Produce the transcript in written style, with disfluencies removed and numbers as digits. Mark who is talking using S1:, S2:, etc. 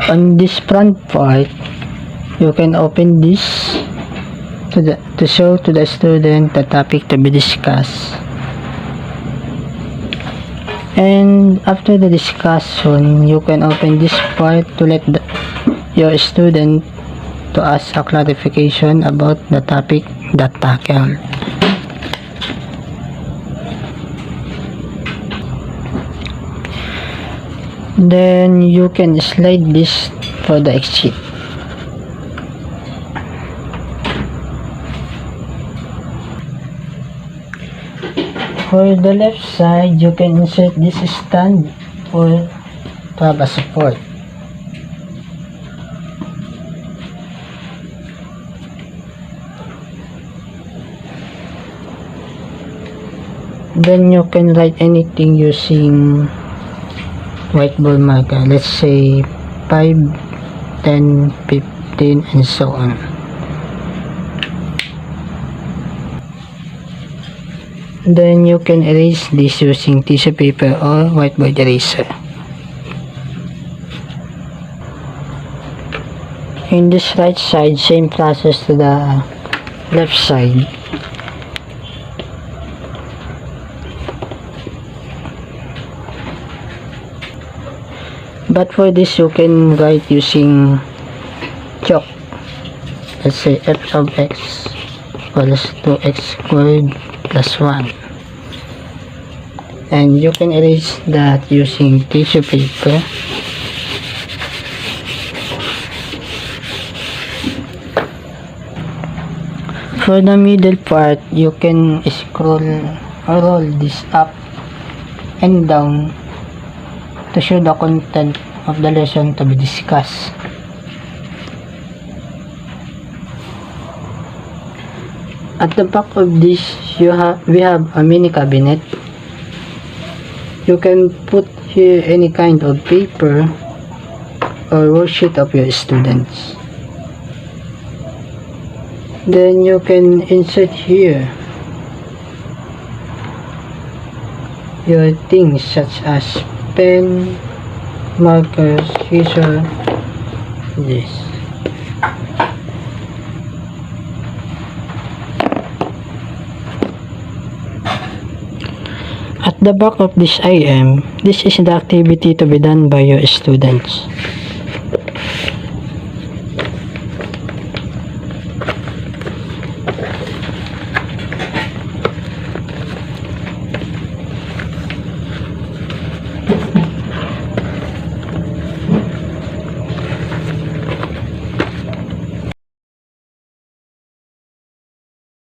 S1: On this front part, you can open this to show to the student the topic to be discussed. And after the discussion, you can open this part to let your student to ask a clarification about the topic that tackled. Then you can slide this for the exit. For the left side, you can insert this stand for to have a support. Then you can write anything using whiteboard marker, let's say 5, 10, 15 and so on. Then you can erase this using tissue paper or whiteboard eraser. In this right side, same process to the left side. But for this, you can write using chalk. Let's say f of x equals 2x squared plus 1. And you can erase that using tissue paper. For the middle part, you can scroll or roll this up and down to show the content of the lesson to be discussed. At the back of this, we have a mini cabinet. You can put here any kind of paper or worksheet of your students. Then you can insert here your things such as pen, markers, scissors, this. At the back of this IM, this is the activity to be done by your students.